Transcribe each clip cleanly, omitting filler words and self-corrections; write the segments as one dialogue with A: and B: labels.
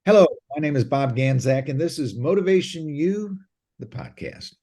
A: Hello, my name is Bob Ganzak, and this is Motivation U, the podcast.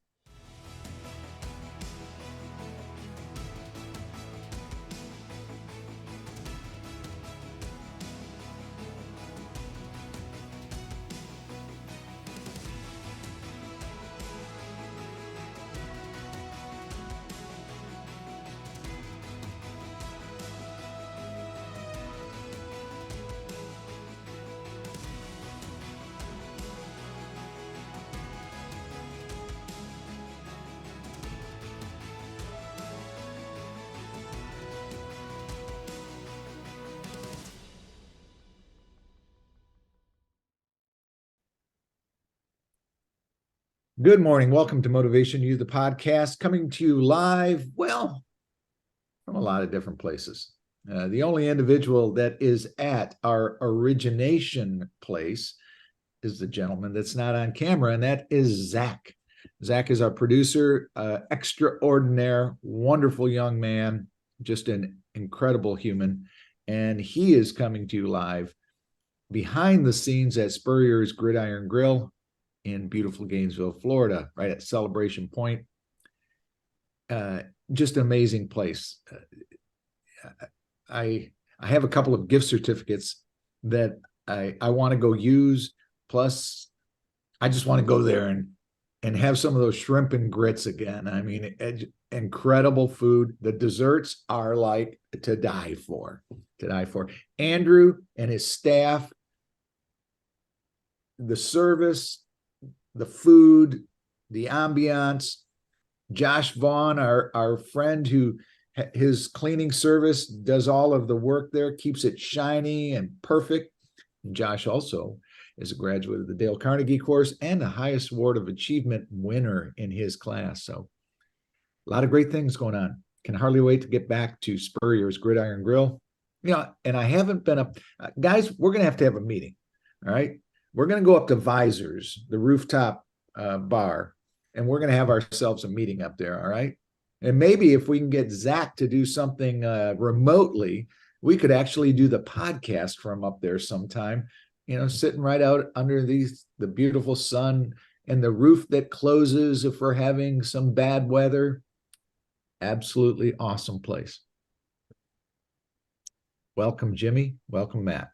A: Good morning. Welcome to Motivation U, the podcast, coming to you live, well, from a lot of different places. The only individual that is at our origination place is the gentleman that's not on camera, and that is Zach. Zach is our producer, extraordinaire, wonderful young man, just an incredible human. And he is coming to you live behind the scenes at Spurrier's Gridiron Grill in beautiful Gainesville, Florida, right at Celebration Point. Just an amazing place. I have a couple of gift certificates that I want to go use. Plus, I just want to go there and have some of those shrimp and grits again. I mean, incredible food. The desserts are like to die for. To die for. Andrew and his staff, the service, the food, the ambiance. Josh Vaughn, our friend who his cleaning service does all of the work there, keeps it shiny and perfect. And Josh also is a graduate of the Dale Carnegie course and the highest award of achievement winner in his class. So a lot of great things going on. Can hardly wait to get back to Spurrier's Gridiron Grill. And I haven't been up. Guys, we're going to have a meeting. All right. We're going to go up to Visors, the rooftop bar, and we're going to have ourselves a meeting up there. All right. And maybe if we can get Zach to do something remotely, we could actually do the podcast from up there sometime, sitting right out under the beautiful sun and the roof that closes if we're having some bad weather. Absolutely awesome place. Welcome, Jimmy. Welcome, Matt.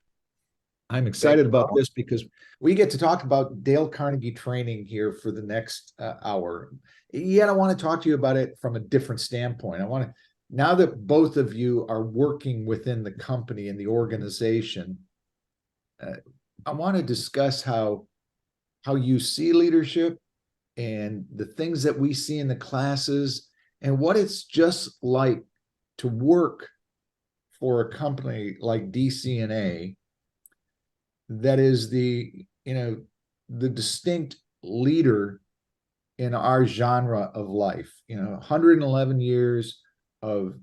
A: I'm excited about this because we get to talk about Dale Carnegie training here for the next hour. Yet I want to talk to you about it from a different standpoint. Now that both of you are working within the company and the organization, I want to discuss how you see leadership and the things that we see in the classes and what it's just like to work for a company like DCNA that is the distinct leader in our genre of life. 111 years of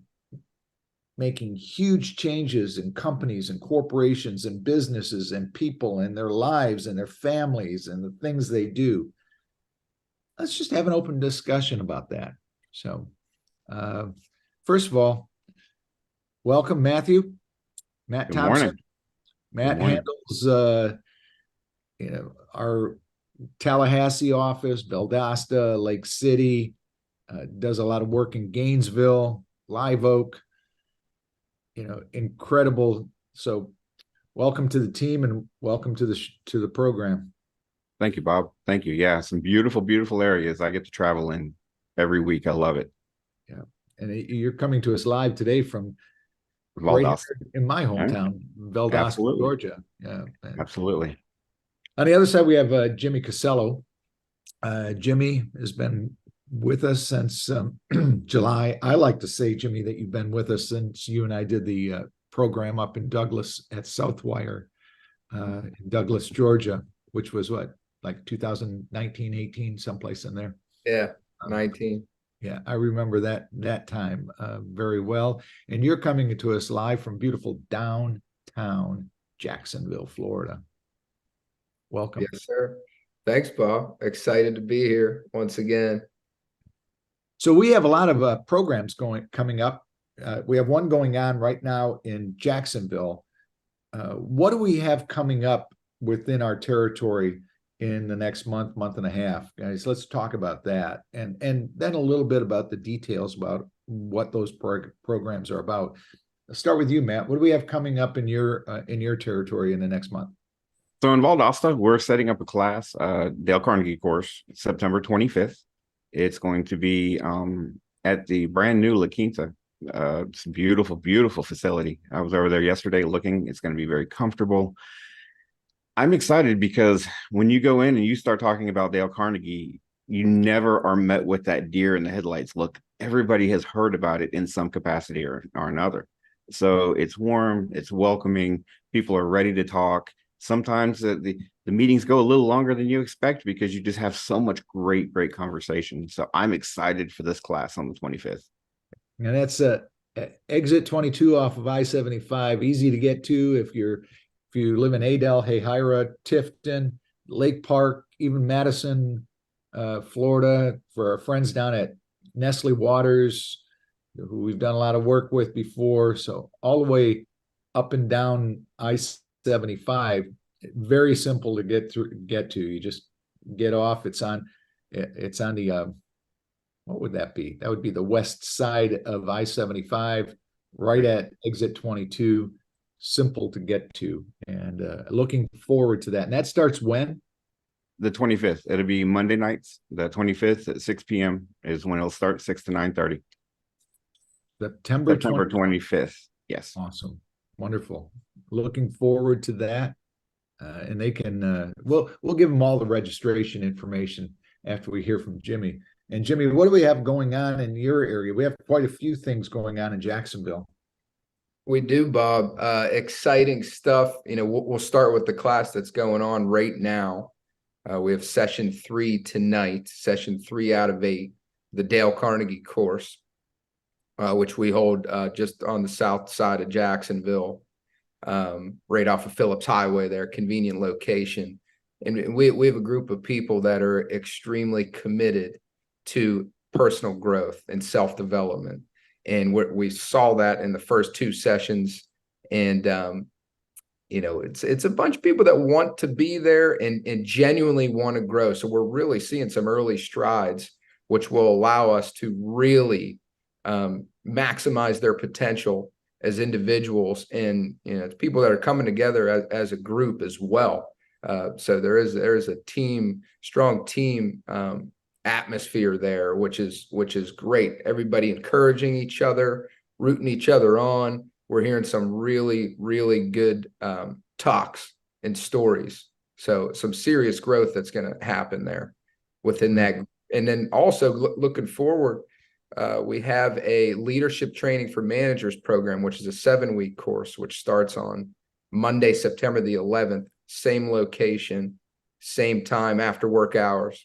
A: making huge changes in companies and corporations and businesses and people and their lives and their families and the things they do. Let's just have an open discussion about that. So, first of all, welcome, Matthew. Matt
B: Good
A: Thompson.
B: morning.
A: Matt handles our Tallahassee office, Valdosta, Lake City, does a lot of work in Gainesville, Live Oak, incredible. So welcome to the team and welcome to the program.
B: Thank you, Bob. Thank you. Yeah, some beautiful, beautiful areas I get to travel in every week. I love it.
A: Yeah. And you're coming to us live today from
B: Valdosta.
A: Right in my hometown, Valdosta,
B: Absolutely.
A: Georgia. Yeah.
B: Absolutely.
A: On the other side, we have Jimmy Casello. Jimmy has been with us since July. I like to say, Jimmy, that you've been with us since you and I did the program up in Douglas at Southwire in Douglas, Georgia, which was like 2019, 18, someplace in there.
C: Yeah, 19.
A: Yeah, I remember that time very well. And you're coming to us live from beautiful downtown Jacksonville, Florida. Welcome.
C: Yes, sir. Thanks, Bob. Excited to be here once again.
A: So we have a lot of programs coming up. We have one going on right now in Jacksonville. What do we have coming up within our territory in the next month, month and a half, guys. Let's talk about that, and then a little bit about the details about what those programs are about. Let's start with you, Matt. What do we have coming up in your territory in the next month?
B: So in Valdosta, we're setting up a class, Dale Carnegie course, September 25th. It's going to be at the brand new La Quinta. It's a beautiful, beautiful facility. I was over there yesterday looking. It's going to be very comfortable. I'm excited because when you go in and you start talking about Dale Carnegie, you never are met with that deer in the headlights look. Everybody has heard about it in some capacity or another. So it's warm, it's welcoming, people are ready to talk. Sometimes the meetings go a little longer than you expect because you just have so much great conversation. So I'm excited for this class on the 25th.
A: And that's exit 22 off of I-75, easy to get to if you live in Adel, Hahira, Tifton, Lake Park, even Madison, Florida. For our friends down at Nestle Waters, who we've done a lot of work with before. So all the way up and down I-75, very simple to get to. You just get off. It's on the what would that be? That would be the west side of I-75, right at exit 22. Simple to get to, and looking forward to that. And that starts when?
B: The 25th. It'll be Monday nights. The 25th at 6 p.m. is when it'll start, 6 to 9:30.
A: September
B: 25th. Yes.
A: Awesome. Wonderful. Looking forward to that. And they can, we'll give them all the registration information after we hear from Jimmy. And Jimmy, what do we have going on in your area? We have quite a few things going on in Jacksonville.
C: We do, Bob. Exciting stuff. We'll start with the class that's going on right now. We have session 3 tonight, session 3 out of 8, the Dale Carnegie course, which we hold just on the south side of Jacksonville, right off of Phillips Highway there, convenient location. And we have a group of people that are extremely committed to personal growth and self-development. And we saw that in the first 2 sessions. And, it's a bunch of people that want to be there and genuinely want to grow. So we're really seeing some early strides, which will allow us to really maximize their potential as individuals. And, it's people that are coming together as a group as well. So there is a strong team atmosphere there, which is great. Everybody encouraging each other, rooting each other on. We're hearing some really, really good talks and stories. So some serious growth that's going to happen there within that. And then also looking forward, we have a leadership training for managers program, which is a 7-week course, which starts on Monday, September the 11th, same location, same time after work hours.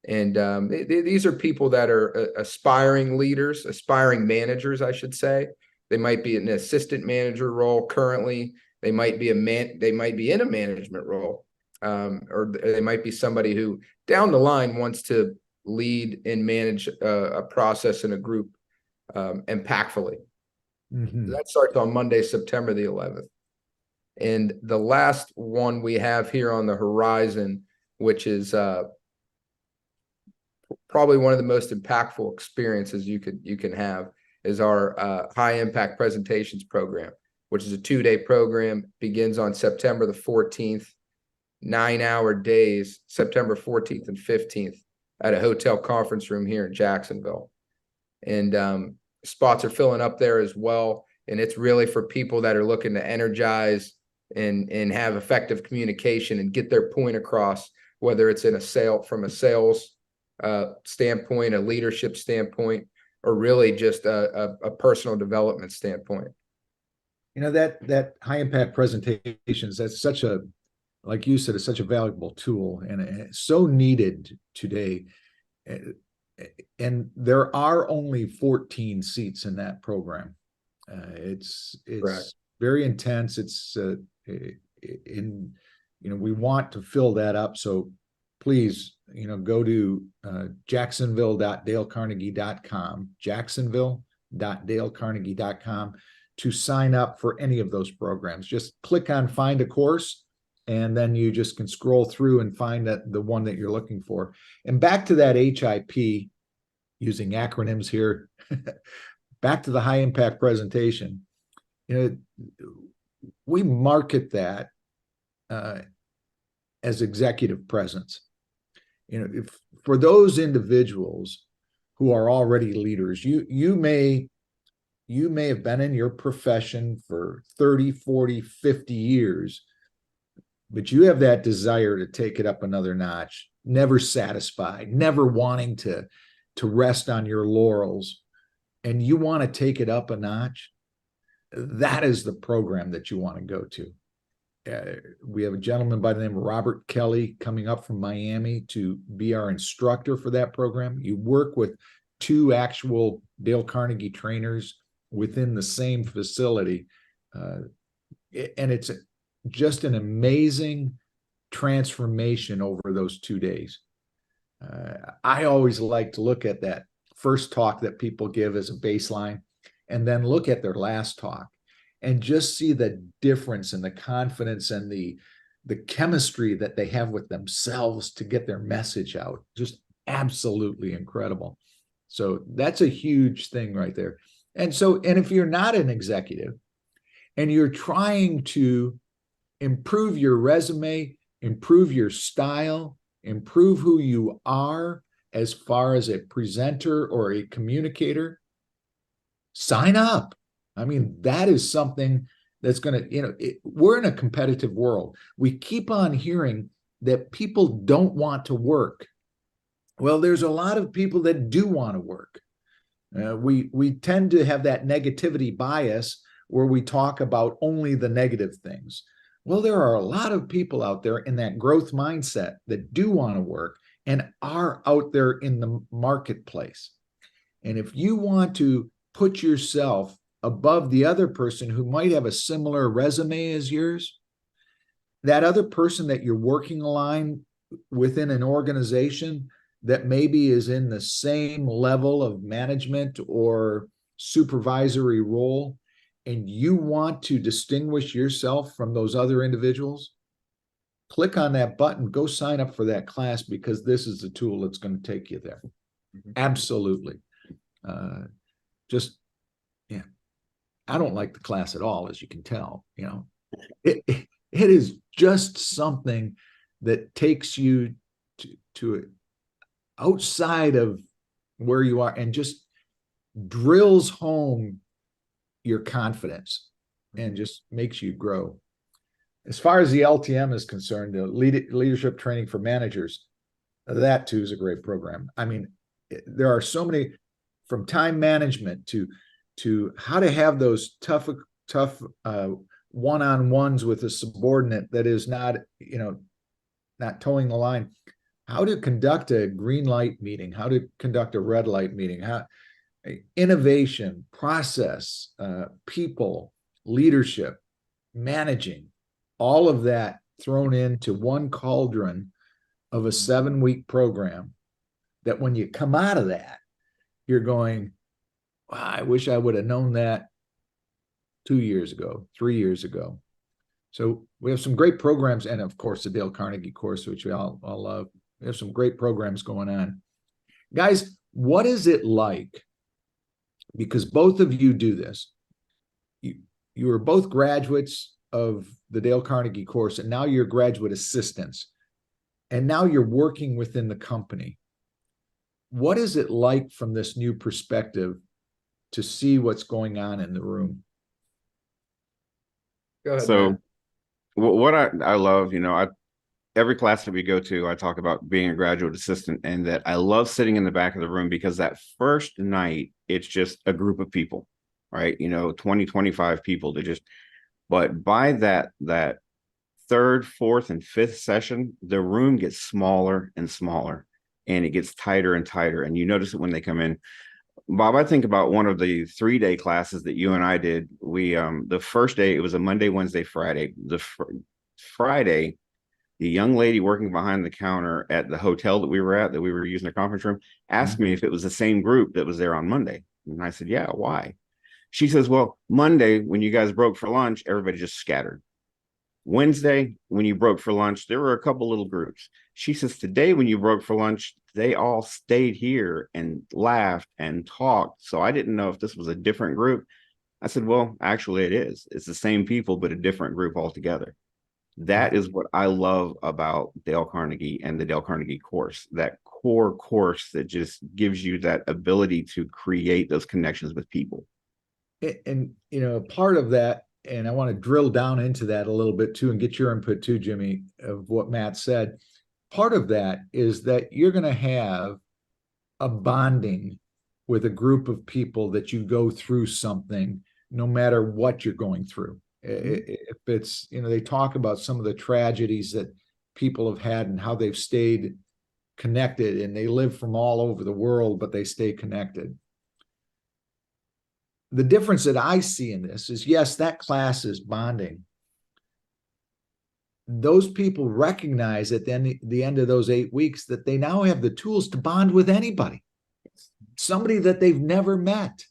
C: And these are people that are aspiring leaders, aspiring managers, I should say. They might be in an assistant manager role currently. They might be they might be in a management role, or they might be somebody who down the line wants to lead and manage a process in a group impactfully.
A: Mm-hmm.
C: That starts on Monday, September the 11th. And the last one we have here on the horizon, which is probably one of the most impactful experiences you can have, is our high impact presentations program, which is a 2-day program, begins on September the 14th, 9-hour days, September 14th and 15th at a hotel conference room here in Jacksonville. And spots are filling up there as well. And it's really for people that are looking to energize and have effective communication and get their point across, whether it's from a sales standpoint, a leadership standpoint, or really just a personal development standpoint.
A: That high impact presentations, that's such a, like you said, it's such a valuable tool, and it's so needed today. And there are only 14 seats in that program. It's
C: Correct.
A: very intense. It's we want to fill that up. So please, go to jacksonville.dalecarnegie.com, jacksonville.dalecarnegie.com to sign up for any of those programs. Just click on find a course, and then you just can scroll through and find that the one that you're looking for. And back to that HIP, using acronyms here, back to the high impact presentation. We market that as executive presence. If for those individuals who are already leaders, you may have been in your profession for 30, 40, 50 years, but you have that desire to take it up another notch, never satisfied, never wanting to rest on your laurels, and you want to take it up a notch. That is the program that you want to go to. We have a gentleman by the name of Robert Kelly coming up from Miami to be our instructor for that program. You work with 2 actual Dale Carnegie trainers within the same facility. And it's just an amazing transformation over those 2 days. I always like to look at that first talk that people give as a baseline, and then look at their last talk and just see the difference in the confidence and the chemistry that they have with themselves to get their message out. Just absolutely incredible. So that's a huge thing right there. And if you're not an executive and you're trying to improve your resume, improve your style, improve who you are as far as a presenter or a communicator, sign up. I mean, that is something that's going to, we're in a competitive world. We keep on hearing that people don't want to work. Well, there's a lot of people that do want to work. We tend to have that negativity bias where we talk about only the negative things. Well, there are a lot of people out there in that growth mindset that do want to work and are out there in the marketplace. And if you want to put yourself above the other person who might have a similar resume as yours, that other person that you're working line within an organization that maybe is in the same level of management or supervisory role, and you want to distinguish yourself from those other individuals, click on that button, go sign up for that class, because this is the tool that's going to take you there. Absolutely. I don't like the class at all, as you can tell. It is just something that takes you to outside of where you are and just drills home your confidence and just makes you grow. As far as the LTM is concerned, the leadership training for managers, that too is a great program. I mean, there are so many, from time management to how to have those tough one-on-ones with a subordinate that is not towing the line, how to conduct a green light meeting, how to conduct a red light meeting, how innovation, process, people, leadership, managing, all of that thrown into one cauldron of a 7-week program, that when you come out of that, you're going, wow, I wish I would have known that 2 years ago, 3 years ago. So we have some great programs, and of course the Dale Carnegie course, which we all love. We have some great programs going on. Guys, what is it like? Because both of you do this. You are both graduates of the Dale Carnegie course, and now you're graduate assistants, and now you're working within the company. What is it like from this new perspective to see what's going on in the room?
C: Go ahead,
B: So
C: man.
B: what I love, every class that we go to, I talk about being a graduate assistant, and that I love sitting in the back of the room, because that first night, it's just a group of people, right? 20, 25 people but by that third, fourth, and fifth session, the room gets smaller and smaller, and it gets tighter and tighter. And you notice it when they come in. Bob, I think about one of the 3-day classes that you and I did. We, the first day, it was a Monday, Wednesday, Friday. Friday, the young lady working behind the counter at the hotel that we were using the conference room, asked me if it was the same group that was there on Monday. And I said, yeah, why? She says, well, Monday, when you guys broke for lunch, everybody just scattered. Wednesday, when you broke for lunch, there were a couple little groups. She says, today, when you broke for lunch, they all stayed here and laughed and talked. So I didn't know if this was a different group. I said, well, actually, it is. It's the same people, but a different group altogether. That is what I love about Dale Carnegie and the Dale Carnegie course, that core course that just gives you that ability to create those connections with people.
A: And you know, part of that, and I want to drill down into that a little bit too, and get your input too, Jimmy, of what Matt said. Part of that is that you're going to have a bonding with a group of people that you go through something, no matter what you're going through. If it's, you know, they talk about some of the tragedies that people have had and how they've stayed connected, and they live from all over the world, but they stay connected. The difference that I see in this is, yes, that class is bonding. Those people recognize at the end of those 8 weeks that they now have the tools to bond with anybody, somebody that they've never met,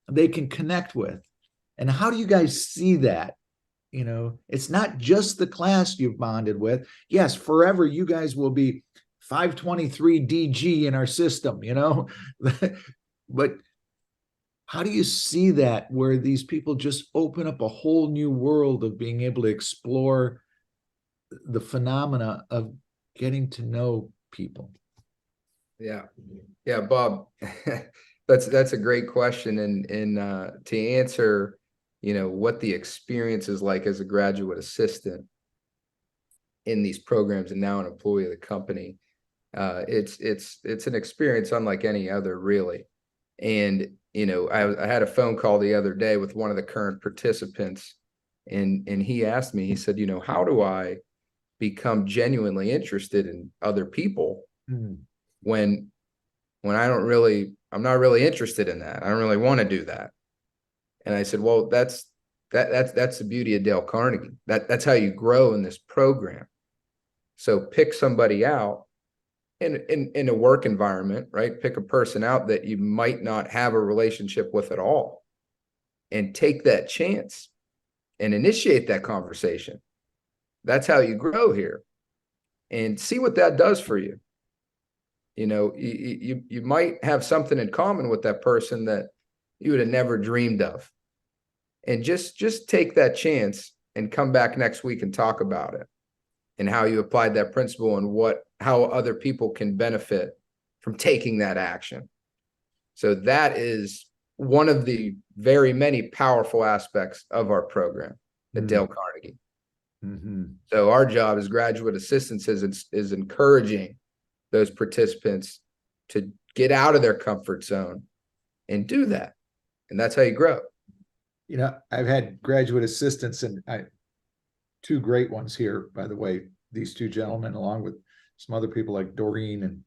A: they can connect with. And how do you guys see that? You know, it's not just the class you've bonded with. Yes, forever you guys will be 523 DG in our system, you know, but how do you see that, where these people just open up a whole new world of being able to explore the phenomena of getting to know people?
C: Yeah. Yeah, Bob, that's a great question. And to answer, you know, what the experience is like as a graduate assistant in these programs and now an employee of the company, it's an experience unlike any other, really. And you know, I had a phone call the other day with one of the current participants, and he asked me, he said, you know, how do I become genuinely interested in other people when I'm not really interested in that. I don't really want to do that. And I said, well, that's the beauty of Dale Carnegie. That's how you grow in this program. So pick somebody out in a work environment, right? Pick a person out that you might not have a relationship with at all, and take that chance and initiate that conversation. That's how you grow here, and see what that does for you. You know, you might have something in common with that person that you would have never dreamed of, and just take that chance and come back next week and talk about it, and how you applied that principle, and how other people can benefit from taking that action. So that is one of the very many powerful aspects of our program at Dale Carnegie. So our job as graduate assistants is encouraging those participants to get out of their comfort zone and do that. And that's how you grow.
A: You know, I've had graduate assistants, and two great ones here, by the way, these two gentlemen, along with some other people like Doreen and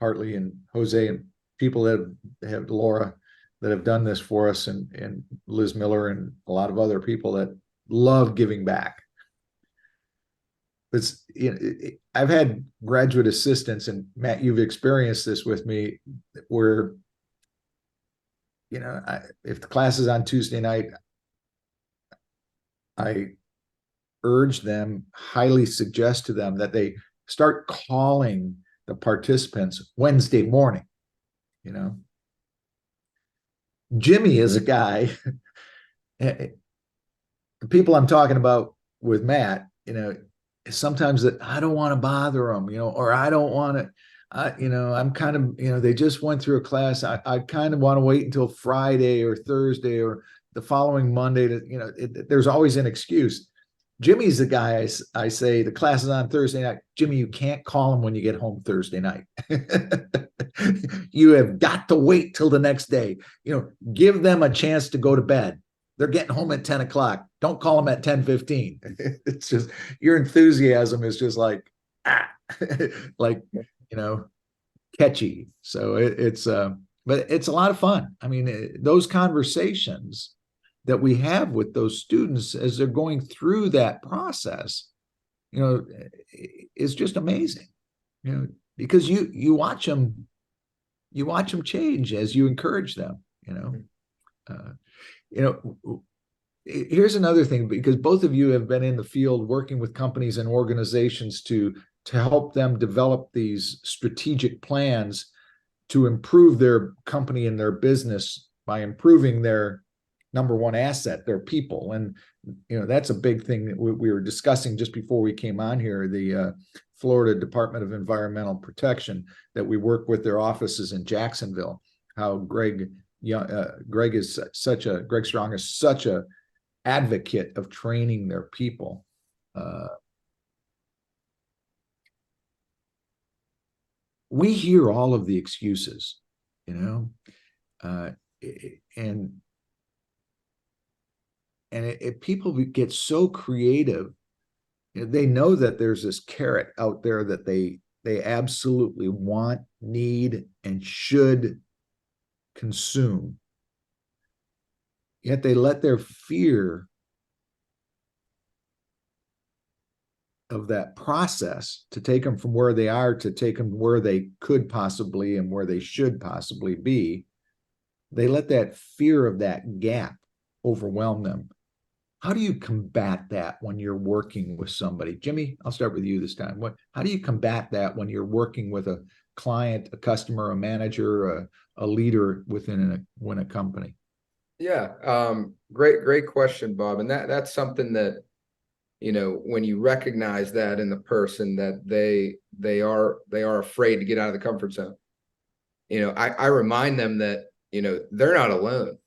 A: Hartley and Jose, and people that have Laura, that have done this for us, and Liz Miller, and a lot of other people that love giving back. It's, you know, I've had graduate assistants, and Matt, you've experienced this with me, where, you know, if the class is on Tuesday night, I urge them, highly suggest to them that they start calling the participants Wednesday morning. You know, Jimmy is a guy, the people I'm talking about with Matt, you know, sometimes that I don't want to bother them, you know, or I don't want to, you know, I'm kind of, you know, they just went through a class. I kind of want to wait until Friday or Thursday or the following Monday to, you know, there's always an excuse. Jimmy's the guy I say, the class is on Thursday night. Jimmy, you can't call him when you get home Thursday night. You have got to wait till the next day. You know, give them a chance to go to bed. They're getting home at 10 o'clock. Don't call them at 10:15. It's just, your enthusiasm is just like, like, you know, catchy. So but it's a lot of fun. I mean, those conversations that we have with those students as they're going through that process, you know, is just amazing, you know, because you watch them change as you encourage them, you know. You know, Here's another thing, because both of you have been in the field working with companies and organizations to help them develop these strategic plans to improve their company and their business by improving their number one asset, their people. And that's a big thing that we were discussing just before we came on here. The Florida Department of Environmental Protection, that we work with their offices in Jacksonville. How Greg Strong is such a advocate of training their people. We hear all of the excuses, and people get so creative. They know that there's this carrot out there that they absolutely want, need, and should consume. Yet they let their fear of that process to take them from where they are to take them where they could possibly and where they should possibly be. They let that fear of that gap overwhelm them. How do you combat that when you're working with somebody? Jimmy, I'll start with you this time. How do you combat that when you're working with a client, a customer, a manager, a leader within a company?
C: Yeah, great question, Bob. And that's something that, when you recognize that in the person, that they are afraid to get out of the comfort zone. I remind them that, they're not alone.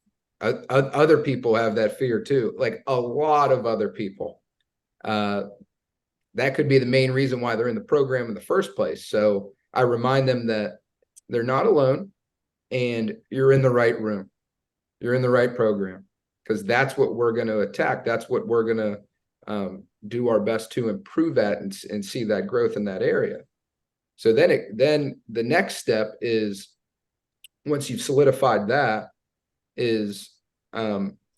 C: Other people have that fear too, like a lot of other people. That could be the main reason why they're in the program in the first place. So I remind them that they're not alone, and you're in the right room. You're in the right program, because that's what we're going to attack. That's what we're going to do our best to improve at and see that growth in that area. So then the next step is, once you've solidified that, is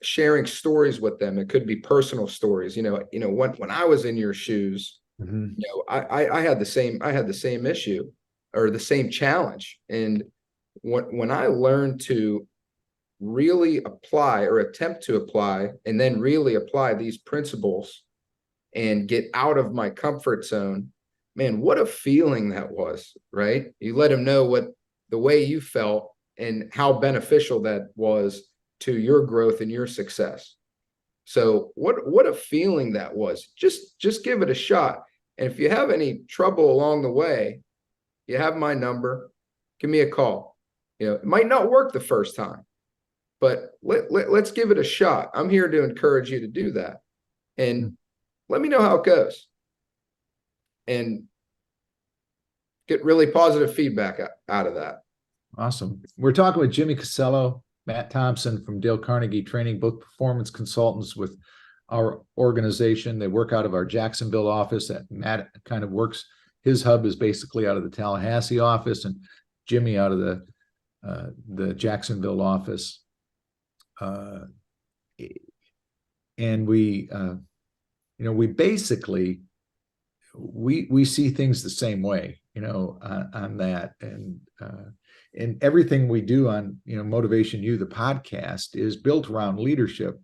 C: sharing stories with them. It could be personal stories. When I was in your shoes, I had the same issue or the same challenge. And when I learned to really apply or attempt to apply and then really apply these principles and get out of my comfort zone, man, what a feeling that was, right? You let them know what the way you felt and how beneficial that was to your growth and your success. So what a feeling that was. Just give it a shot. And if you have any trouble along the way, you have my number. Give me a call. It might not work the first time, but let's give it a shot. I'm here to encourage you to do that. And let me know how it goes. And get really positive feedback out of that.
A: Awesome. We're talking with Jimmy Casello, Matt Thompson from Dale Carnegie Training, both performance consultants with our organization. They work out of our Jacksonville office. That Matt kind of works. His hub is basically out of the Tallahassee office, and Jimmy out of the Jacksonville office. And we basically we see things the same way, on that, and everything we do on MotivationU, the podcast, is built around leadership,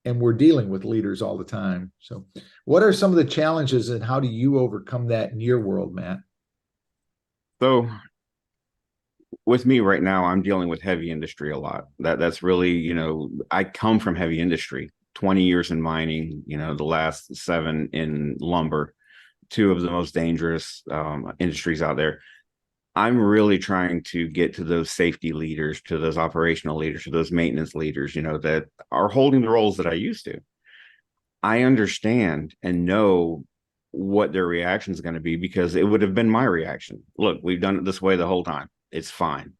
A: and we're dealing with leaders all the time. So, what are some of the challenges, and how do you overcome that in your world, Matt?
B: So, with me right now, I'm dealing with heavy industry a lot. That's really, I come from heavy industry, 20 years in mining, the last 7 in lumber, 2 of the most dangerous industries out there. I'm really trying to get to those safety leaders, to those operational leaders, to those maintenance leaders, that are holding the roles that I used to. I understand and know what their reaction is going to be, because it would have been my reaction. Look, we've done it this way the whole time. It's fine.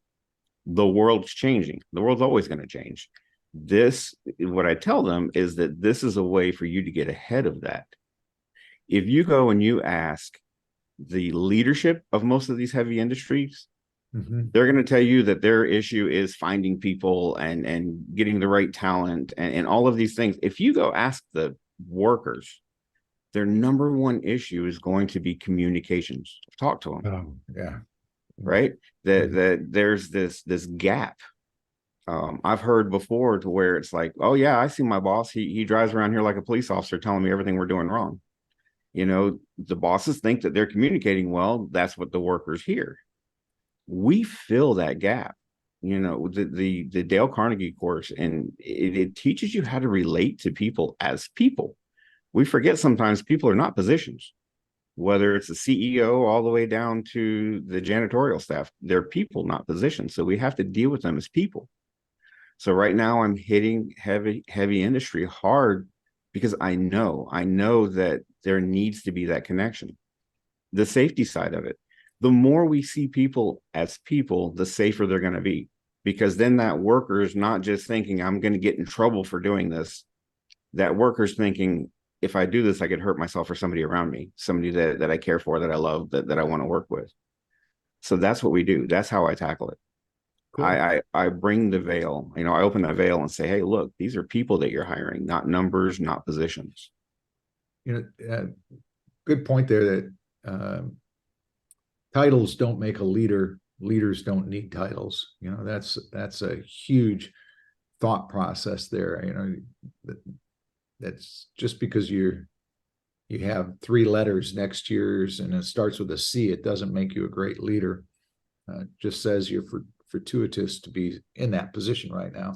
B: The world's changing. The world's always going to change. What I tell them is that this is a way for you to get ahead of that. If you go and you ask the leadership of most of these heavy industries, they're going to tell you that their issue is finding people and getting the right talent and all of these things. If you go ask the workers, their number one issue is going to be communications. Talk to them.
A: Yeah.
B: Right. That there's this gap I've heard before to where it's like, oh yeah, I see my boss. He drives around here like a police officer telling me everything we're doing wrong. You know, the bosses think that they're communicating well. That's what the workers hear. We fill that gap. You know, the Dale Carnegie course, and it teaches you how to relate to people as people. We forget sometimes people are not positions, whether it's the CEO all the way down to the janitorial staff. They're people, not positions. So we have to deal with them as people. So right now I'm hitting heavy industry hard because I know that there needs to be that connection. The safety side of it. The more we see people as people, the safer they're going to be. Because then that worker is not just thinking, I'm going to get in trouble for doing this. That worker's thinking, if I do this, I could hurt myself or somebody around me, somebody that I care for, that I love, that I want to work with. So that's what we do. That's how I tackle it.
A: Cool.
B: I bring the veil, you know, I open that veil and say, hey, look, these are people that you're hiring, not numbers, not positions.
A: You know, good point there that titles don't make a leader. Leaders don't need titles. You know, that's a huge thought process there. You know, that's just because you have 3 letters next to yours and it starts with a C, it doesn't make you a great leader. Just says you're fortuitous to be in that position right now.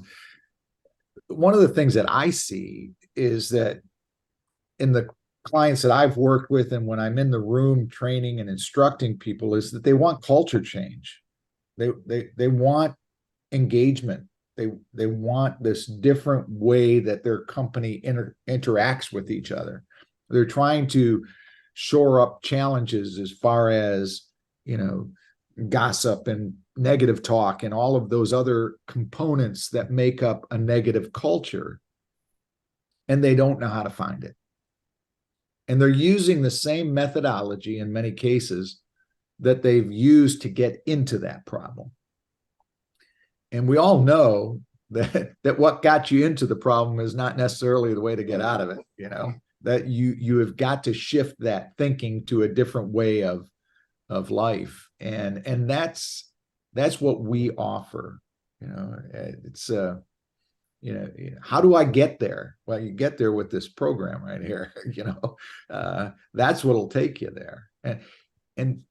A: One of the things that I see is that in the clients that I've worked with and when I'm in the room training and instructing people is that they want culture change. They want engagement. They want this different way that their company interacts with each other. They're trying to shore up challenges as far as, you know, gossip and negative talk and all of those other components that make up a negative culture, and they don't know how to find it. And they're using the same methodology in many cases that they've used to get into that problem. And we all know that what got you into the problem is not necessarily the way to get out of it. You know, that you have got to shift that thinking to a different way of life, and that's what we offer. You know, it's you know, how do I get there? Well, you get there with this program right here. You know, that's what'll take you there. And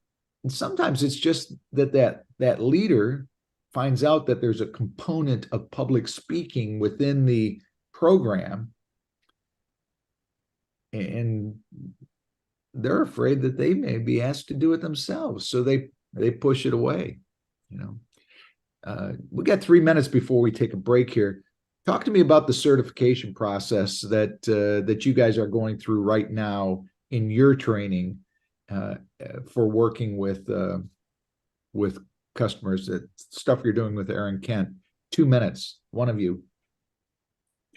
A: sometimes it's just that leader finds out that there's a component of public speaking within the program, and they're afraid that they may be asked to do it themselves, so they push it away. You know, we got 3 minutes before we take a break here. Talk to me about the certification process that you guys are going through right now in your training for working with customers. That stuff you're doing with Aaron Kent. 2 minutes, one of you.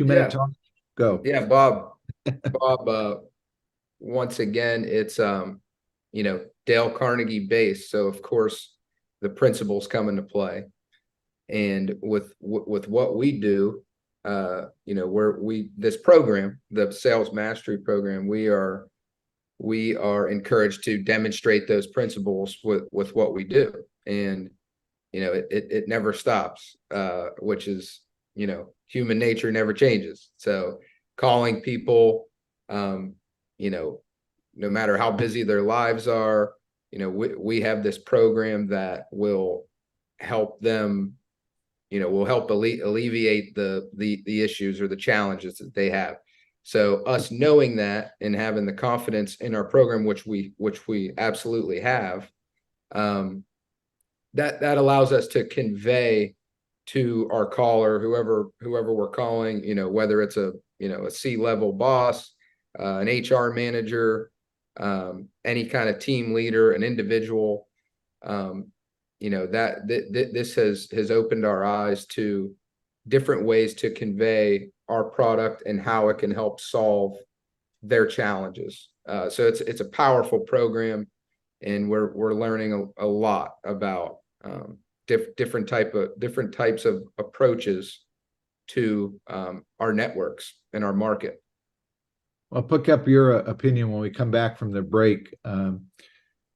A: 2-minute talk. Go.
C: Yeah, Bob. Bob. Once again, it's you know, Dale Carnegie based, so of course the principles come into play. And with what we do, you know, this program, the sales mastery program, we are encouraged to demonstrate those principles with what we do. And you know, it never stops, which is, you know, human nature never changes. So calling people, you know, no matter how busy their lives are, you know, we have this program that will help them, you know, will help alleviate the issues or the challenges that they have. So us knowing that and having the confidence in our program, which we absolutely have, that allows us to convey to our caller, whoever we're calling, you know, whether it's a C-level boss, an HR manager, any kind of team leader, an individual, you know, this has opened our eyes to different ways to convey our product and how it can help solve their challenges. So it's a powerful program, and we're learning a lot about different types of approaches to our networks and our market.
A: I'll pick up your opinion when we come back from the break.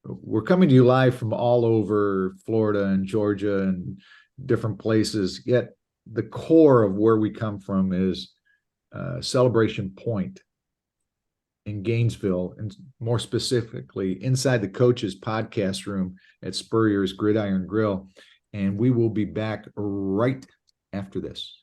A: We're coming to you live from all over Florida and Georgia and different places. Yet the core of where we come from is Celebration Point in Gainesville, and more specifically inside the coaches podcast room at Spurrier's Gridiron Grill. And we will be back right after this.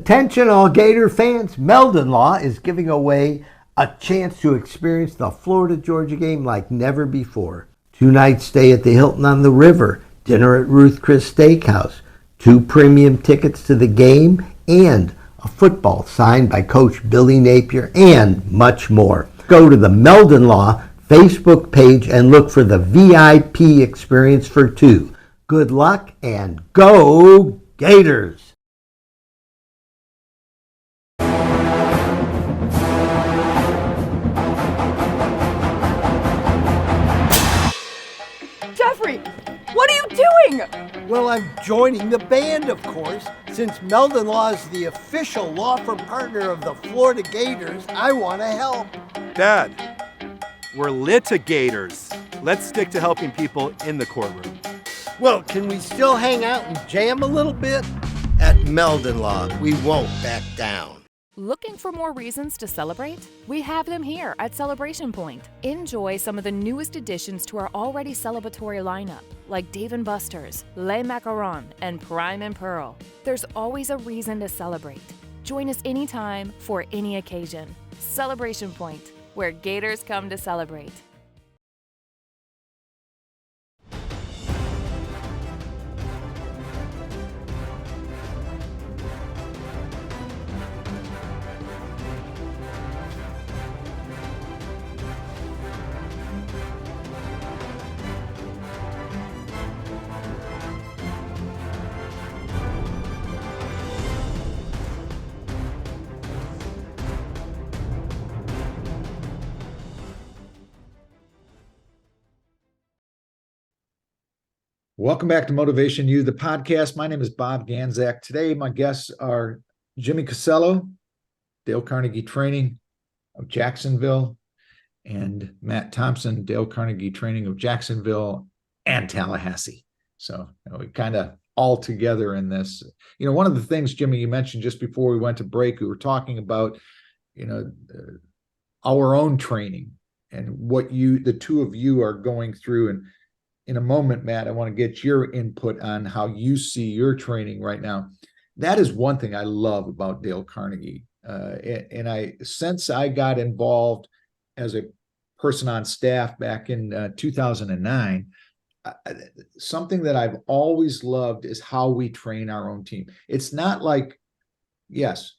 D: Attention all Gator fans, Meldon Law is giving away a chance to experience the Florida-Georgia game like never before. 2-night stay at the Hilton on the River, dinner at Ruth Chris Steakhouse, 2 premium tickets to the game, and a football signed by Coach Billy Napier, and much more. Go to the Meldon Law Facebook page and look for the VIP experience for 2. Good luck and go Gators!
E: Jeffrey, what are you doing?
D: Well, I'm joining the band, of course. Since Meldon Law is the official law firm partner of the Florida Gators, I want to help.
F: Dad, we're litigators. Let's stick to helping people in the courtroom.
D: Well, can we still hang out and jam a little bit? At Meldon Law, we won't back down.
G: Looking for more reasons to celebrate? We have them here at Celebration Point. Enjoy some of the newest additions to our already celebratory lineup, like Dave & Buster's, Les Macarons, and Prime and Pearl. There's always a reason to celebrate. Join us anytime for any occasion. Celebration Point, where Gators come to celebrate.
A: Welcome back to MotivationU, the podcast. My name is Bob Ganzak. Today, my guests are Jimmy Casello, Dale Carnegie Training of Jacksonville, and Matt Thompson, Dale Carnegie Training of Jacksonville and Tallahassee. So we kind of all together in this. One of the things, Jimmy, you mentioned just before we went to break, we were talking about, our own training and what the two of you are going through. And in a moment, Matt, I want to get your input on how you see your training right now. That is one thing I love about Dale Carnegie. And since I got involved as a person on staff back in 2009, something that I've always loved is how we train our own team. It's not like, yes,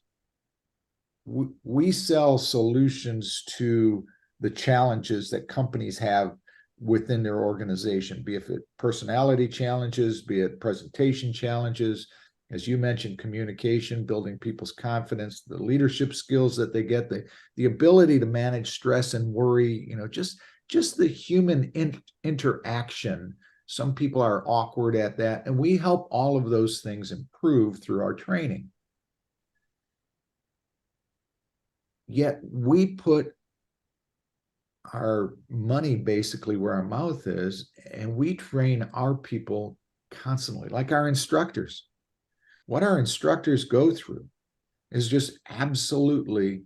A: we sell solutions to the challenges that companies have within their organization, be it personality challenges, be it presentation challenges, as you mentioned, communication, building people's confidence, the leadership skills that they get, the ability to manage stress and worry, just the human interaction. Some people are awkward at that, and we help all of those things improve through our training. Yet we put our money basically where our mouth is, and we train our people constantly, like our instructors. What our instructors go through is just absolutely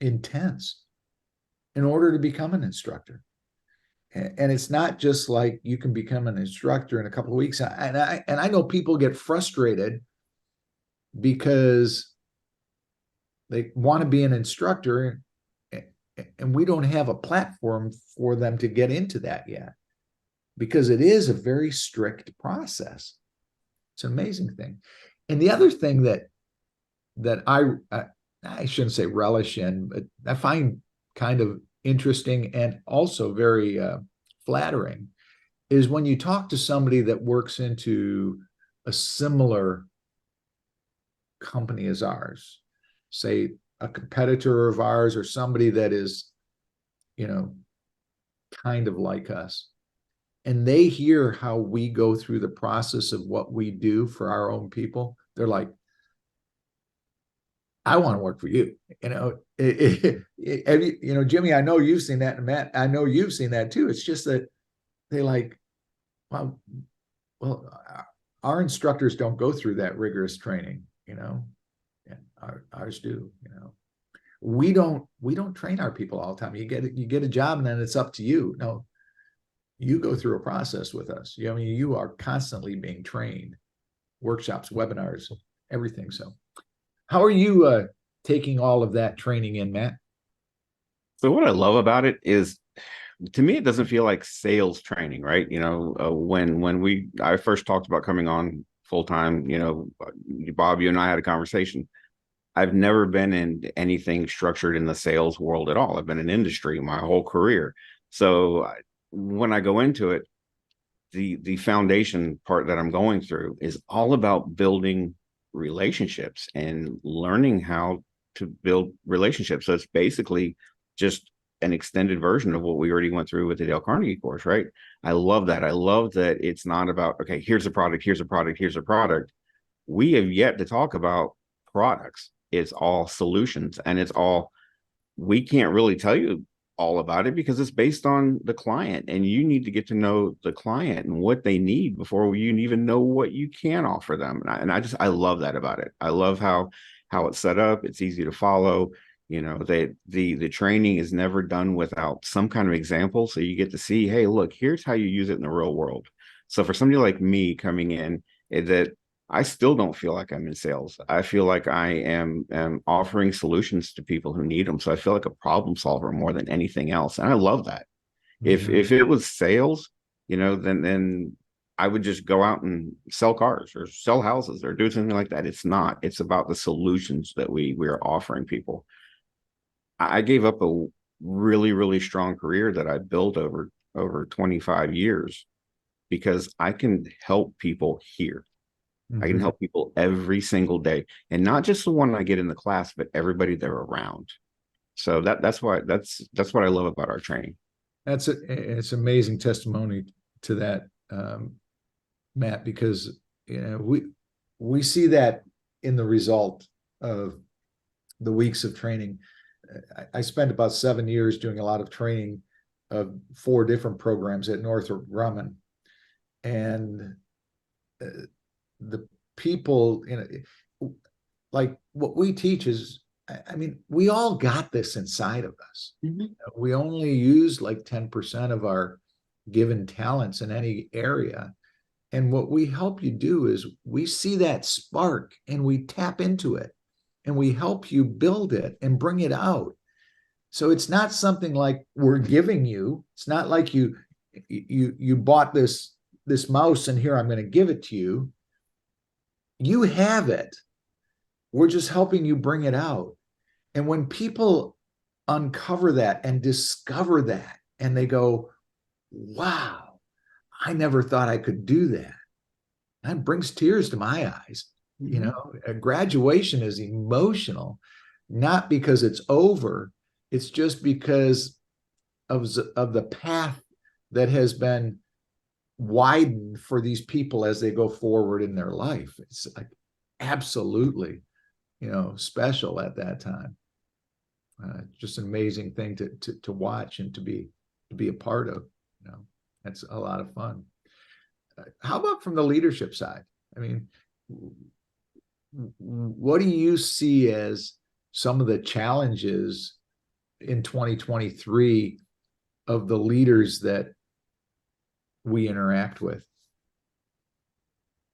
A: intense in order to become an instructor. And it's not just like you can become an instructor in a couple of weeks. And I know people get frustrated because they want to be an instructor And we don't have a platform for them to get into that yet, because it is a very strict process. It's an amazing thing. And the other thing that I shouldn't say relish in, but I find kind of interesting and also very flattering, is when you talk to somebody that works into a similar company as ours, say a competitor of ours or somebody that is, kind of like us, and they hear how we go through the process of what we do for our own people, they're like, I want to work for you. Jimmy, I know you've seen that, and Matt, I know you've seen that too. It's just that they like, well, our instructors don't go through that rigorous training, and ours do. We don't train our people all the time. You get a job and then it's up to you. No, you go through a process with us. You are constantly being trained, workshops, webinars, everything. So how are you taking all of that training in, Matt?
B: So what I love about it is, to me, it doesn't feel like sales training, right? When I first talked about coming on full time, Bob, you and I had a conversation. I've never been in anything structured in the sales world at all. I've been in industry my whole career. So when I go into it, the foundation part that I'm going through is all about building relationships and learning how to build relationships. So it's basically just an extended version of what we already went through with the Dale Carnegie course, right? I love that. I love that it's not about, okay, here's a product, here's a product, here's a product. We have yet to talk about products. It's all solutions, and we can't really tell you all about it because it's based on the client, and you need to get to know the client and what they need before you even know what you can offer them. I love that about it. I love how it's set up. It's easy to follow. The training is never done without some kind of example. So you get to see, hey, look, here's how you use it in the real world. So for somebody like me coming in, that I still don't feel like I'm in sales. I feel like I am offering solutions to people who need them. So I feel like a problem solver more than anything else. And I love that.
A: Mm-hmm.
B: If it was sales, then I would just go out and sell cars or sell houses or do something like that. It's not. It's about the solutions that we are offering people. I gave up a really, really strong career that I built over 25 years because I can help people here.
A: Mm-hmm.
B: I can help people every single day, and not just the one I get in the class, but everybody they're around. So that's what I love about our training.
A: It's amazing testimony to that, Matt, because we see that in the result of the weeks of training. I spent about 7 years doing a lot of training of 4 different programs at Northrop Grumman, and the people, like what we teach is, we all got this inside of us. Mm-hmm. We only use like 10% of our given talents in any area. And what we help you do is we see that spark and we tap into it and we help you build it and bring it out. So it's not something like we're giving you. It's not like you bought this mouse and here I'm going to give it to you. You have it. We're just helping you bring it out. And when people uncover that and discover that, and they go, wow, I never thought I could do that. That brings tears to my eyes. Mm-hmm. A graduation is emotional, not because it's over. It's just because of the path that has been widened for these people as they go forward in their life. It's like absolutely, special at that time. Just an amazing thing to watch and to be a part of. That's a lot of fun. How about from the leadership side? What do you see as some of the challenges in 2023 of the leaders that we interact with?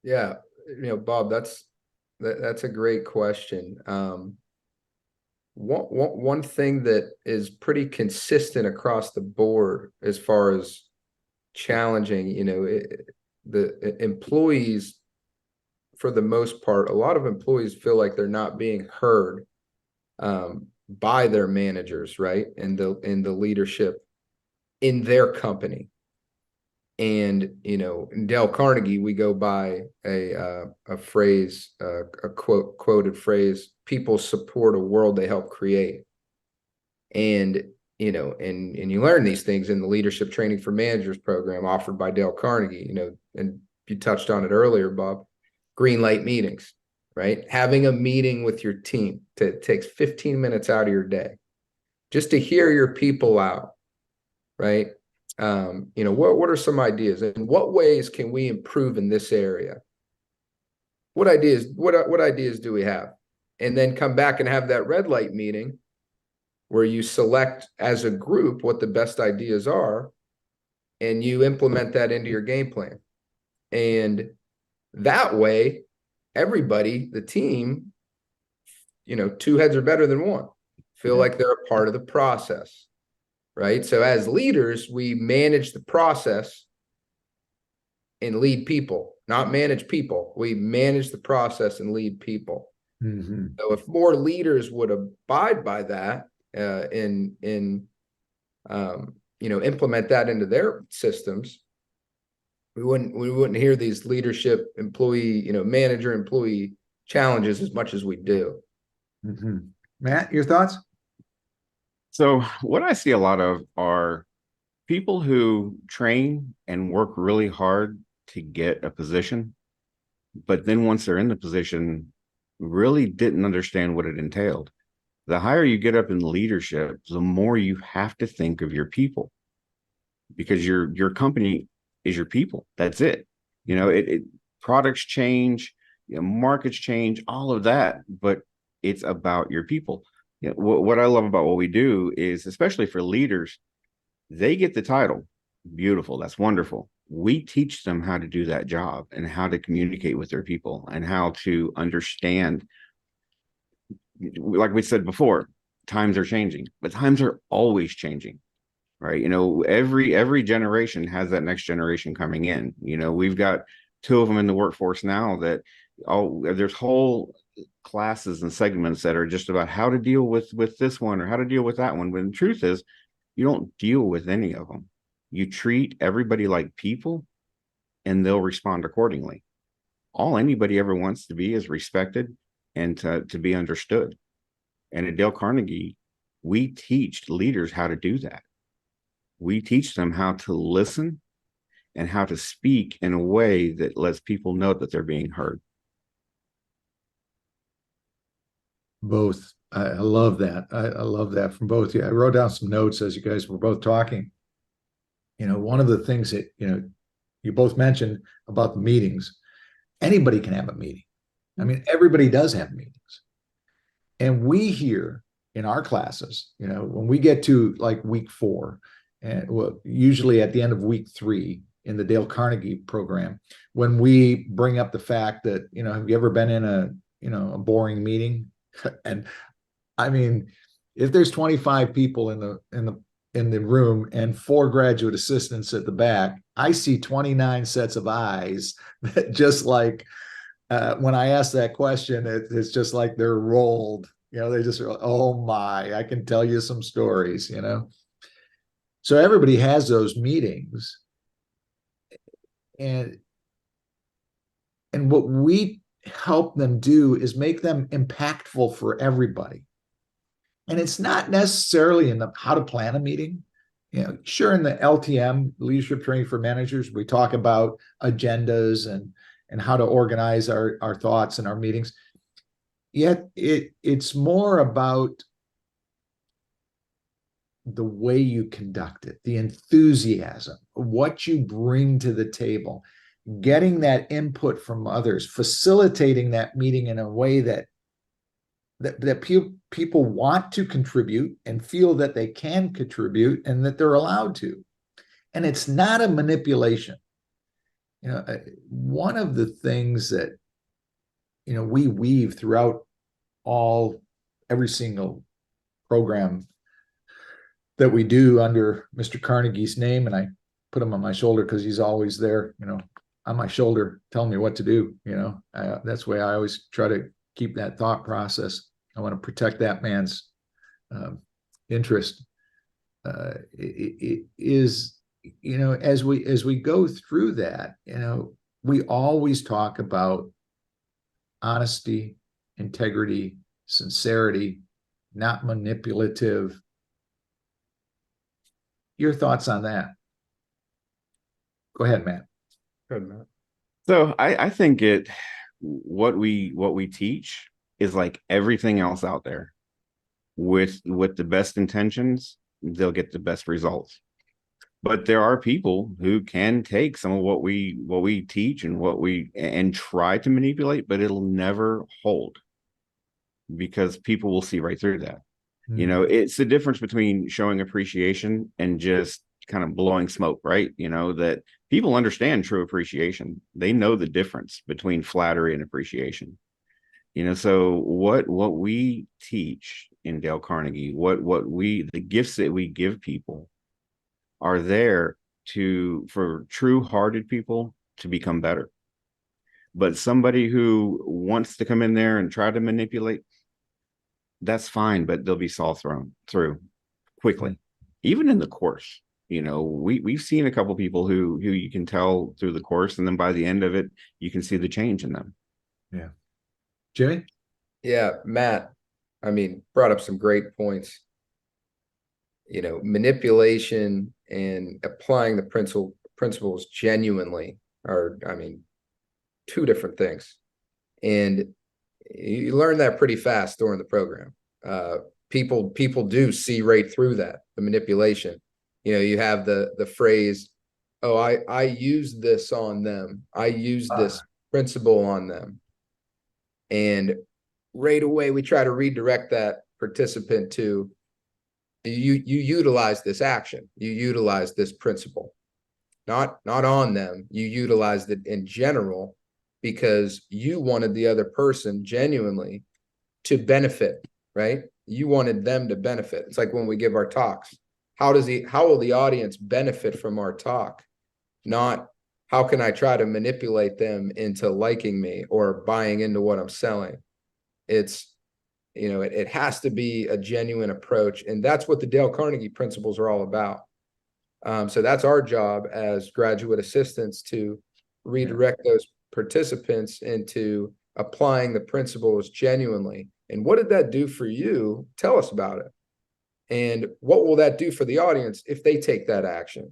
C: Yeah, Bob, that's a great question. one thing that is pretty consistent across the board as far as challenging, the employees, for the most part, a lot of employees feel like they're not being heard by their managers, right? And the leadership in their company. And, in Dale Carnegie, we go by a phrase, a quoted phrase: people support a world they help create. And, and you learn these things in the leadership training for managers program offered by Dale Carnegie, and you touched on it earlier, Bob, green light meetings, right? Having a meeting with your team takes 15 minutes out of your day just to hear your people out, right? What are some ideas, and what ways can we improve in this area? What ideas do we have? And then come back and have that red light meeting where you select as a group what the best ideas are, and you implement that into your game plan. And that way, everybody, the team, two heads are better than one, feel like they're a part of the process. Right. So as leaders, we manage the process and lead people, not manage people. We manage the process and lead people.
A: Mm-hmm.
C: So if more leaders would abide by that and implement that into their systems, we wouldn't hear these leadership employee, manager employee challenges as much as we do.
A: Mm-hmm. Matt, your thoughts?
B: So what I see a lot of are people who train and work really hard to get a position, but then once they're in the position, really didn't understand what it entailed. The higher you get up in leadership, the more you have to think of your people, because your company is your people. That's it. Products change, markets change, all of that, but it's about your people. What I love about what we do is, especially for leaders, they get the title. Beautiful. That's wonderful. We teach them how to do that job and how to communicate with their people and how to understand. Like we said before, times are changing, but times are always changing, right? Every generation has that next generation coming in. We've got two of them in the workforce now that there's whole classes and segments that are just about how to deal with this one or how to deal with that one. When the truth is, you don't deal with any of them. You treat everybody like people and they'll respond accordingly. All anybody ever wants to be is respected and to be understood. And at Dale Carnegie, we teach leaders how to do that. We teach them how to listen and how to speak in a way that lets people know that they're being heard.
A: Both. I love that. I love that from both. I wrote down some notes as you guys were both talking. One of the things that, you both mentioned about the meetings, anybody can have a meeting. I mean, everybody does have meetings. And we hear in our classes, when we get to like week 4, and usually at the end of week 3 in the Dale Carnegie program, when we bring up the fact that, have you ever been in a boring meeting? And I mean, if there's 25 people in the room and 4 graduate assistants at the back, I see 29 sets of eyes that just like when I ask that question, it's just like they're rolled. They just, oh my, I can tell you some stories. So everybody has those meetings, and what we help them do is make them impactful for everybody. And it's not necessarily in how to plan a meeting. Sure, in the LTM, leadership training for managers, we talk about agendas and how to organize our thoughts and our meetings. Yet it's more about the way you conduct it, the enthusiasm, what you bring to the table, getting that input from others, facilitating that meeting in a way that people want to contribute and feel that they can contribute and that they're allowed to. And it's not a manipulation. One of the things that, we weave throughout every single program that we do under Mr. Carnegie's name, and I put him on my shoulder because he's always there, on my shoulder, telling me what to do. That's the way I always try to keep that thought process. I want to protect that man's interest. It is, as we go through that, we always talk about honesty, integrity, sincerity, not manipulative. Your thoughts on that? Go ahead, Matt.
C: Good, Matt.
B: So I think what we teach is like everything else out there. With the best intentions, they'll get the best results. But there are people who can take some of what we teach and try to manipulate, but it'll never hold because people will see right through that. It's the difference between showing appreciation and just kind of blowing smoke, right? That people understand true appreciation. They know the difference between flattery and appreciation. So what we teach in Dale Carnegie, the gifts that we give people are there for true-hearted people to become better. But somebody who wants to come in there and try to manipulate, that's fine, but they'll be saw through quickly. Even in the course, we've seen a couple people who you can tell through the course, and then by the end of it, you can see the change in them.
A: Yeah. Jimmy?
C: Yeah, Matt, brought up some great points. Manipulation and applying the principles genuinely are, two different things. And you learn that pretty fast during the program. People do see right through that, the manipulation. You have the phrase, "Oh, I use this on them. I use this principle on them." And right away, we try to redirect that participant to you utilize this action, you utilize this principle, not on them. You utilized it in general because you wanted the other person genuinely to benefit, right? You wanted them to benefit. It's like when we give our talks. How will the audience benefit from our talk? Not how can I try to manipulate them into liking me or buying into what I'm selling? It's, it has to be a genuine approach. And that's what the Dale Carnegie principles are all about. So that's our job as graduate assistants to redirect those participants into applying the principles genuinely. And what did that do for you? Tell us about it. And what will that do for the audience if they take that action?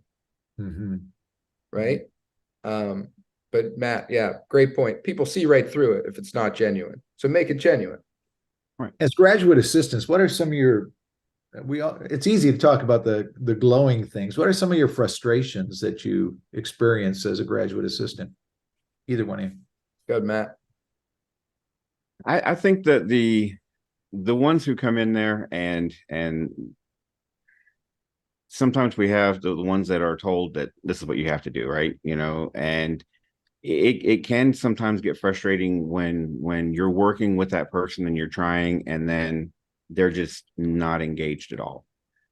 A: Mm-hmm.
C: Right? But Matt, yeah, great point. People see right through it if it's not genuine. So make it genuine.
A: Right. As graduate assistants, what are some of your it's easy to talk about the glowing things. What are some of your frustrations that you experience as a graduate assistant? Either one of you.
C: Good, Matt.
B: I think that the ones who come in there and sometimes we have the ones that are told that this is what you have to do, right? And it can sometimes get frustrating when you're working with that person and you're trying, and then they're just not engaged at all.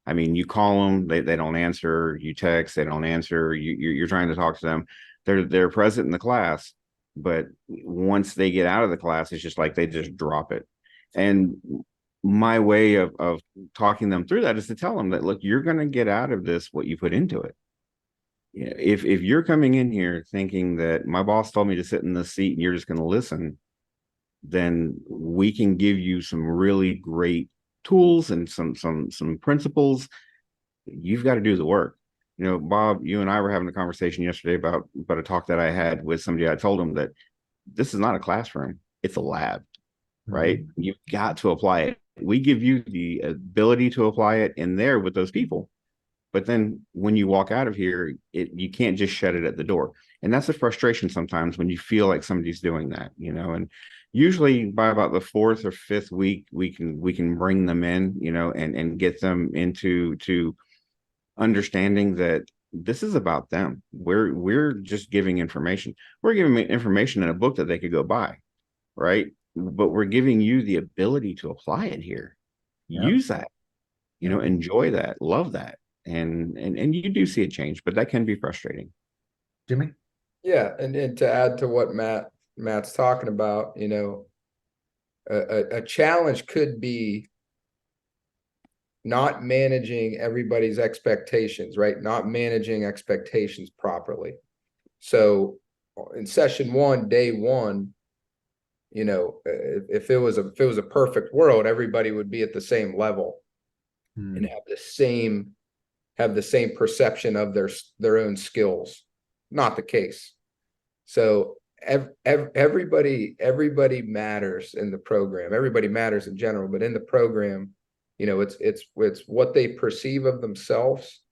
B: You call them, they don't answer. You text, they don't answer. You're trying to talk to them. They're present in the class, but once they get out of the class, it's just like they just drop it. And my way of talking them through that is to tell them that, look, you're going to get out of this what you put into it. If you're coming in here thinking that my boss told me to sit in this seat and you're just going to listen, then we can give you some really great tools and some principles. You've got to do the work. Bob, you and I were having a conversation yesterday about a talk that I had with somebody. I told him that this is not a classroom, it's a lab, right? Mm-hmm. You've got to apply it. We give you the ability to apply it in there with those people. But then when you walk out of here, you can't just shut it at the door. And that's a frustration sometimes when you feel like somebody's doing that, and usually by about the fourth or fifth week, we can bring them in, and get them into understanding that this is about them. We're just giving information. We're giving information in a book that they could go buy, right? But we're giving you the ability to apply it here. Use that. enjoy that, love that. And you do see a change, but that can be frustrating.
A: Jimmy?
C: Yeah, and to add to what Matt's talking about, a challenge could be not managing everybody's expectations, right? Not managing expectations properly. So in session one, day one, if it was a perfect world, everybody would be at the same level and have the same perception of their own skills. Not the case. So everybody matters in the program. Everybody matters in general, but in the program, it's what they perceive of themselves,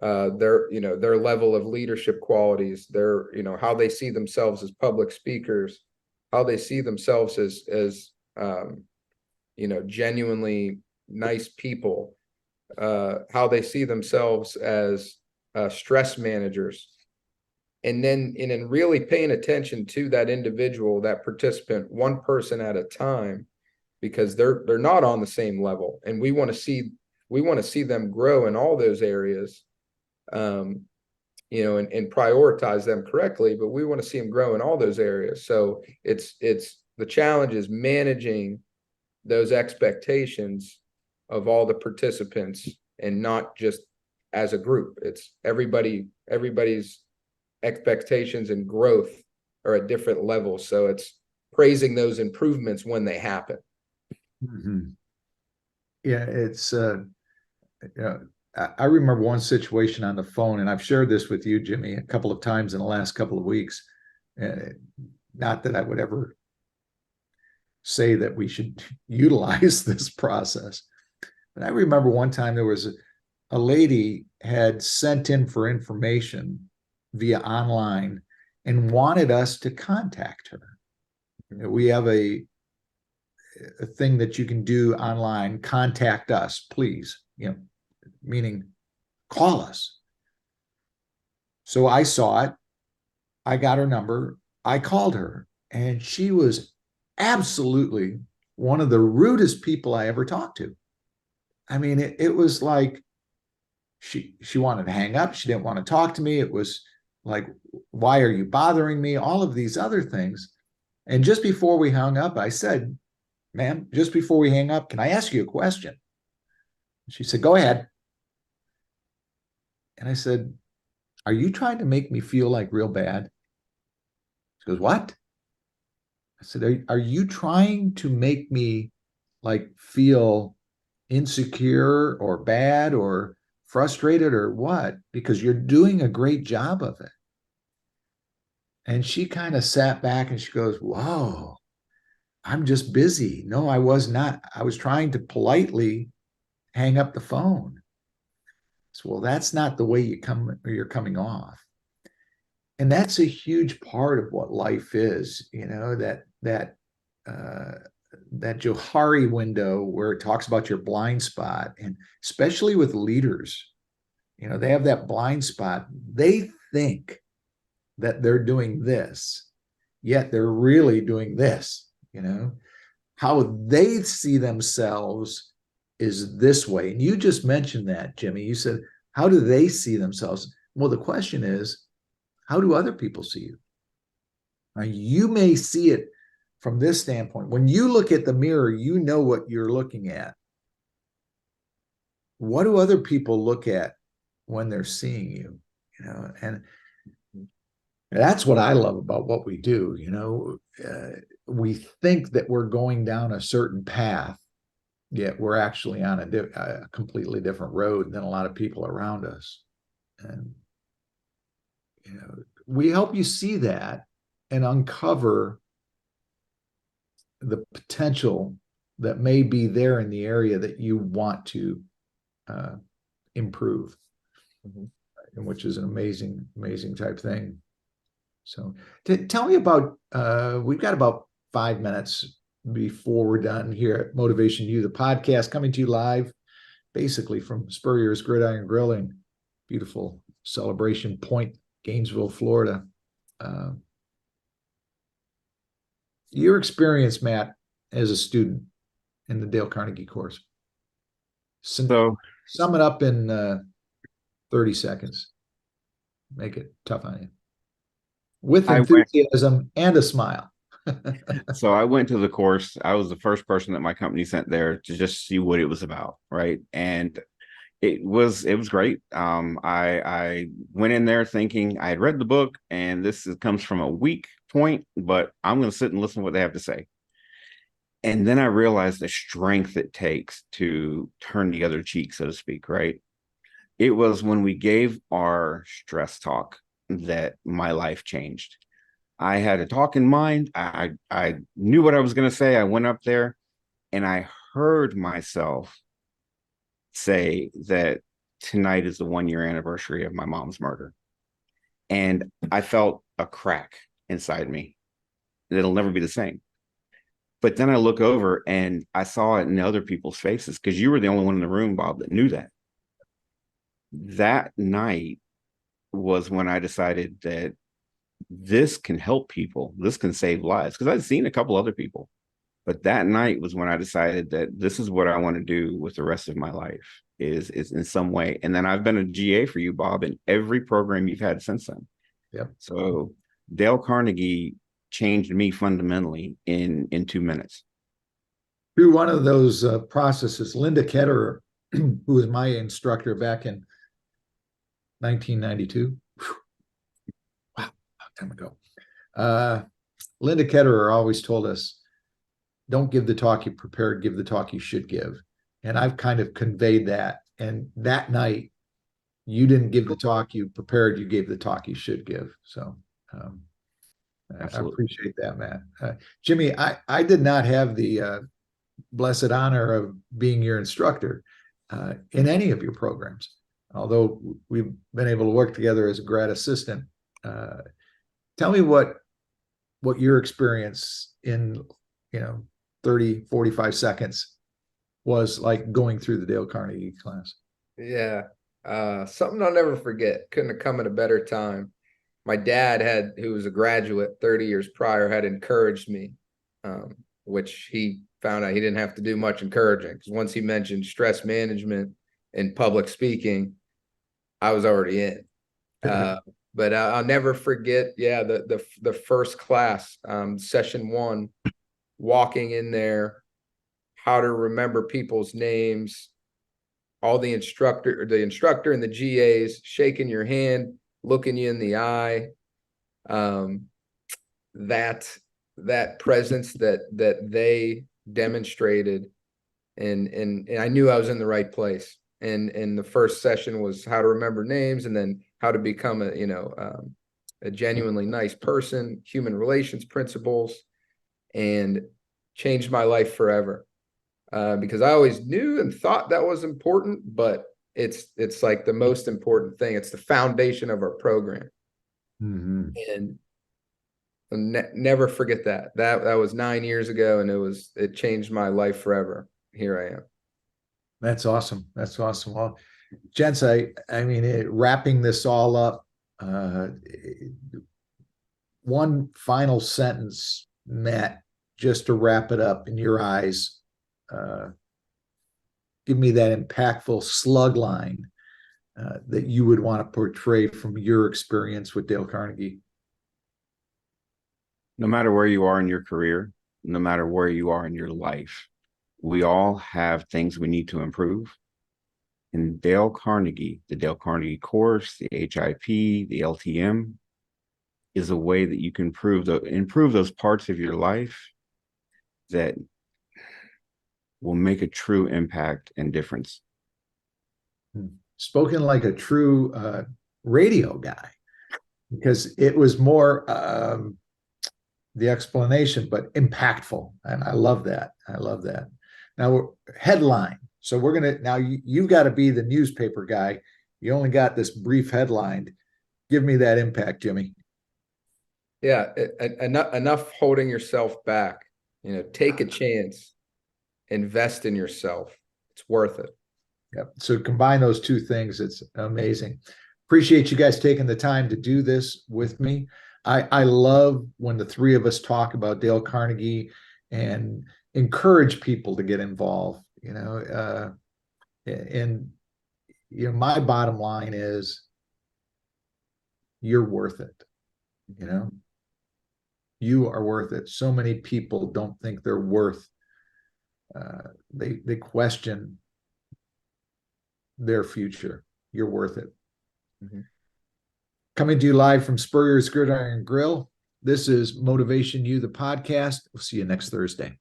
C: their level of leadership qualities, how they see themselves as public speakers, how they see themselves as genuinely nice people, how they see themselves as stress managers. And then really paying attention to that individual, that participant, one person at a time, because they're not on the same level, and we want to see them grow in all those areas, and prioritize them correctly. But we want to see them grow in all those areas. So it's the challenge is managing those expectations of all the participants, and not just as a group. It's everybody's expectations and growth are at different levels. So it's praising those improvements when they happen.
A: Yeah, it's I remember one situation on the phone, and I've shared this with you, Jimmy, a couple of times in the last couple of weeks. Not that I would ever say that we should utilize this process, but I remember one time there was a lady had sent in for information via online and wanted us to contact her. We have a thing that you can do online, contact us, please, meaning call us. So I saw it. I got her number. I called her, and she was absolutely one of the rudest people I ever talked to. I mean, it was like she wanted to hang up. She didn't want to talk to me. It was like, why are you bothering me? All of these other things. And just before we hung up, I said, ma'am, just before we hang up, can I ask you a question? She said, go ahead. And I said, are you trying to make me feel like real bad? She goes, what? I said, are you trying to make me like feel insecure or bad or frustrated or what? Because you're doing a great job of it. And she kind of sat back and she goes, whoa, I'm just busy. No, I was not. I was trying to politely hang up the phone. So, well, that's not the way you're coming off. And that's a huge part of what life is, that Johari window where it talks about your blind spot, and especially with leaders, they have that blind spot. They think that they're doing this, yet they're really doing this. How they see themselves is this way. And you just mentioned that, Jimmy. You said, how do they see themselves? Well, the question is, how do other people see you? Now, you may see it from this standpoint. When you look at the mirror, you know what you're looking at. What do other people look at when they're seeing you? And that's what I love about what we do. We think that we're going down a certain path, yet we're actually on a completely different road than a lot of people around us. And we help you see that and uncover the potential that may be there in the area that you want to improve, and which is an amazing type thing. So tell me about, we've got about 5 minutes before we're done here at MotivationU, the podcast coming to you live, basically from Spurrier's Gridiron Grilling, beautiful Celebration Point, Gainesville, Florida. Your experience, Matt, as a student in the Dale Carnegie course.
B: So
A: Sum it up in 30 seconds. Make it tough on you. With
B: I went
A: enthusiasm and a smile.
B: so I went to the course. I was the first person that my company sent there to just see what it was about, right? And it was great. I went in there thinking I had read the book, and comes from a weak point, but I'm going to sit and listen to what they have to say. And then I realized the strength it takes to turn the other cheek, so to speak, right? It was when we gave our stress talk that my life changed. I had a talk in mind. I knew what I was going to say. I went up there and I heard myself say that tonight is the 1 year anniversary of my mom's murder. And I felt a crack inside me. It'll never be the same. But then I look over and I saw it in other people's faces, because you were the only one in the room, Bob, that knew that. That night was when I decided that this can help people. This can save lives, because I'd seen a couple other people. But that night was when I decided that this is what I want to do with the rest of my life, is in some way. And then I've been a GA for you, Bob, in every program you've had since then.
A: Yep.
B: So Dale Carnegie changed me fundamentally in 2 minutes.
A: Through one of those processes, Linda Ketterer, who was my instructor back in 1992. Wow, long time ago. Linda Ketterer always told us, don't give the talk you prepared, give the talk you should give. And I've kind of conveyed that. And that night, you didn't give the talk you prepared, you gave the talk you should give. So I appreciate that, Matt. Jimmy, I did not have the blessed honor of being your instructor in any of your programs, although we've been able to work together as a grad assistant. Tell me what your experience in 30, 45 seconds was like going through the Dale Carnegie class.
C: Yeah. Something I'll never forget. Couldn't have come at a better time. My dad who was a graduate 30 years prior, had encouraged me, which he found out he didn't have to do much encouraging, because once he mentioned stress management and public speaking, I was already in. But I'll never forget, the first class, session 1, walking in there, how to remember people's names, all the instructor and the GAs shaking your hand, looking you in the eye. That presence that they demonstrated, and I knew I was in the right place. And the first session was how to remember names, and then how to become a genuinely nice person, human relations principles, and changed my life forever. Because I always knew and thought that was important, but it's like the most important thing. It's the foundation of our program.
A: Mm-hmm.
C: And never forget that. That was 9 years ago, and it changed my life forever. Here I am.
A: That's awesome. That's awesome. Well, gents, I mean, wrapping this all up, one final sentence, Matt, just to wrap it up in your eyes. Give me that impactful slug line that you would want to portray from your experience with Dale Carnegie.
B: No matter where you are in your career, no matter where you are in your life, we all have things we need to improve. And Dale Carnegie, the Dale Carnegie course, the HIP, the LTM, is a way that you can improve those parts of your life that will make a true impact and difference.
A: Spoken like a true radio guy, because it was more the explanation, but impactful. And I love that. I love that. Now, headline. So we're going to, now you've got to be the newspaper guy. You only got this brief headline. Give me that impact, Jimmy.
C: Yeah. Enough holding yourself back. Take a chance, invest in yourself. It's worth it.
A: Yep. So combine those two things. It's amazing. Appreciate you guys taking the time to do this with me. I love when the three of us talk about Dale Carnegie and encourage people to get involved. And my bottom line is you're worth it. You are worth it. So many people don't think they're worth. They question their future. You're worth it.
C: Mm-hmm.
A: Coming to you live from Spurrier's Gridiron Grill. This is Motivation U, the podcast. We'll see you next Thursday.